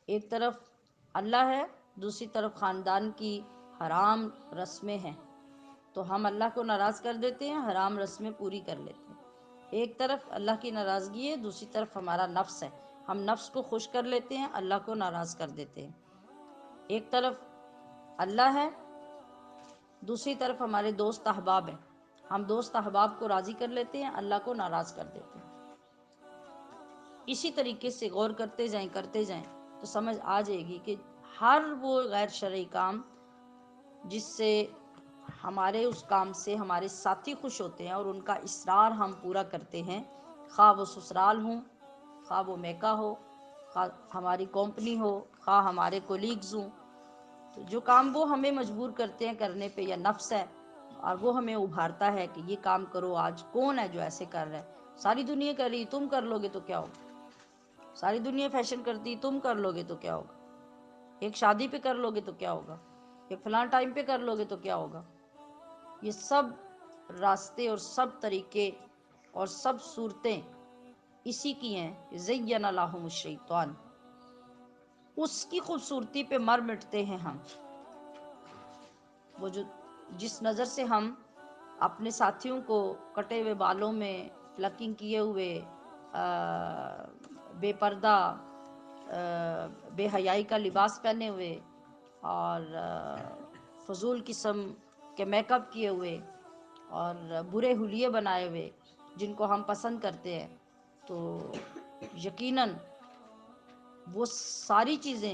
ایک طرف اللہ ہے، دوسری طرف خاندان کی حرام رسمیں ہیں، تو ہم اللہ کو ناراض کر دیتے ہیں، حرام رسمیں پوری کر لیتے ہیں۔ ایک طرف اللہ کی ناراضگی ہے، دوسری طرف ہمارا نفس ہے، ہم نفس کو خوش کر لیتے ہیں، اللہ کو ناراض کر دیتے ہیں۔ ایک طرف اللہ ہے، دوسری طرف ہمارے دوست احباب ہیں، ہم دوست احباب کو راضی کر لیتے ہیں، اللہ کو ناراض کر دیتے ہیں۔ اسی طریقے سے غور کرتے جائیں تو سمجھ آ جائے گی کہ ہر وہ غیر شرعی کام جس سے ہمارے اس کام سے ہمارے ساتھی خوش ہوتے ہیں اور ان کا اصرار ہم پورا کرتے ہیں، خواہ وہ سسرال ہوں، خواہ وہ میکہ ہو، خواہ ہماری کمپنی ہو، خواہ ہمارے کولیگز ہوں، تو جو کام وہ ہمیں مجبور کرتے ہیں کرنے پہ، یا نفس ہے اور وہ ہمیں ابھارتا ہے کہ یہ کام کرو، آج کون ہے جو ایسے کر رہا ہے، ساری دنیا کر رہی، تم کر لو گے تو کیا ہوگا، ساری دنیا فیشن کرتی، تم کر لو گے تو کیا ہوگا، ایک شادی پہ کر لو گے تو کیا ہوگا، ایک فلاں ٹائم پہ کر لو گے تو کیا ہوگا۔ یہ سب راستے اور سب طریقے اور سب صورتیں اسی کی ہیں کہ زین لہم الشیطان، اس کی خوبصورتی پہ مر مٹتے ہیں ہم۔ وہ جو جس نظر سے ہم اپنے ساتھیوں کو کٹے ہوئے بالوں میں پلکنگ کیے ہوئے، بے پردہ، بے حیائی کا لباس پہنے ہوئے اور فضول قسم کے میک اپ کیے ہوئے اور برے حلیے بنائے ہوئے جن کو ہم پسند کرتے ہیں، تو یقیناً وہ ساری چیزیں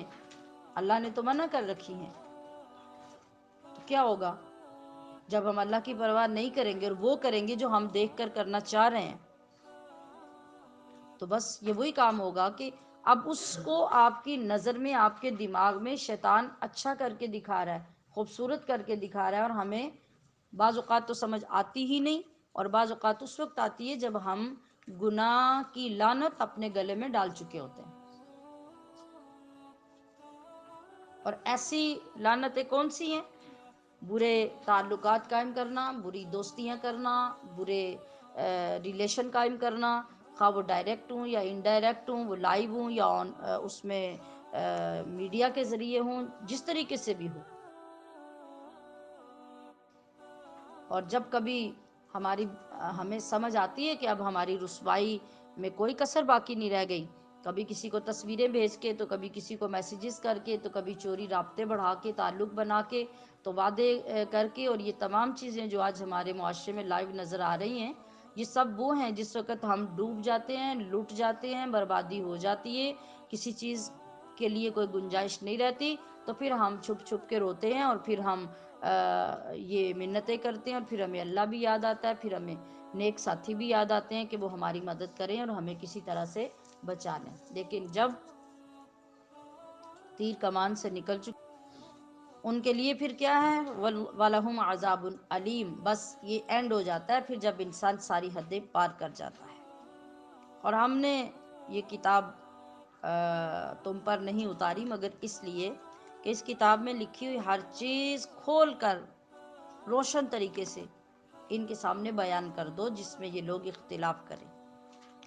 اللہ نے تو منع کر رکھی ہیں۔ تو کیا ہوگا جب ہم اللہ کی پرواہ نہیں کریں گے اور وہ کریں گے جو ہم دیکھ کر کرنا چاہ رہے ہیں، تو بس یہ وہی کام ہوگا کہ اب اس کو آپ کی نظر میں، آپ کے دماغ میں شیطان اچھا کر کے دکھا رہا ہے، خوبصورت کر کے دکھا رہا ہے، اور ہمیں بعض اوقات تو سمجھ آتی ہی نہیں، اور بعض اوقات اس وقت آتی ہے جب ہم گناہ کی لعنت اپنے گلے میں ڈال چکے ہوتے ہیں۔ اور ایسی لعنتیں کون سی ہیں؟ برے تعلقات قائم کرنا، بری دوستیاں کرنا، برے ریلیشن قائم کرنا، خواہ وہ ڈائریکٹ ہوں یا انڈائریکٹ ہوں، وہ لائیو ہوں یا اس میں میڈیا کے ذریعے ہوں، جس طریقے سے بھی ہو۔ اور جب کبھی ہمیں سمجھ آتی ہے کہ اب ہماری رسوائی میں کوئی کسر باقی نہیں رہ گئی، کبھی کسی کو تصویریں بھیج کے، تو کبھی کسی کو میسیجز کر کے، تو کبھی چوری رابطے بڑھا کے، تعلق بنا کے، تو وعدے کر کے، اور یہ تمام چیزیں جو آج ہمارے معاشرے میں لائیو نظر آ رہی ہیں، یہ سب وہ ہیں جس وقت ہم ڈوب جاتے ہیں، لٹ جاتے ہیں، بربادی ہو جاتی ہے، کسی چیز کے لیے کوئی گنجائش نہیں رہتی، تو پھر ہم چھپ چھپ کے روتے ہیں، اور پھر ہم یہ منتیں کرتے ہیں، اور پھر ہمیں اللہ بھی یاد آتا ہے، پھر ہمیں نیک ساتھی بھی یاد آتے ہیں کہ وہ ہماری مدد کریں اور ہمیں کسی طرح سے بچا لیں۔ لیکن جب تیر کمان سے نکل چکے ان کے لیے پھر کیا ہے؟ وَلَهُمْ عَذَابٌ علیم، بس یہ اینڈ ہو جاتا ہے پھر جب انسان ساری حدیں پار کر جاتا ہے۔ اور ہم نے یہ کتاب تم پر نہیں اتاری مگر اس لیے کہ اس کتاب میں لکھی ہوئی ہر چیز کھول کر روشن طریقے سے ان کے سامنے بیان کر دو، جس میں یہ لوگ اختلاف کریں۔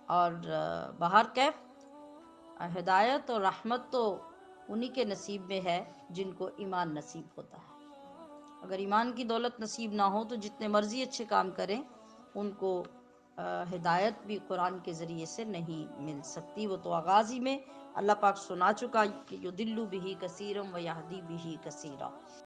اور بہر کیف ہدایت اور رحمت تو انہی کے نصیب میں ہے جن کو ایمان نصیب ہوتا ہے۔ اگر ایمان کی دولت نصیب نہ ہو تو جتنے مرضی اچھے کام کریں، ان کو ہدایت بھی قرآن کے ذریعے سے نہیں مل سکتی۔ وہ تو آغاز ہی میں اللہ پاک سنا چکا کہ یضل بہ کثیرا و یہدی بہ کثیرا۔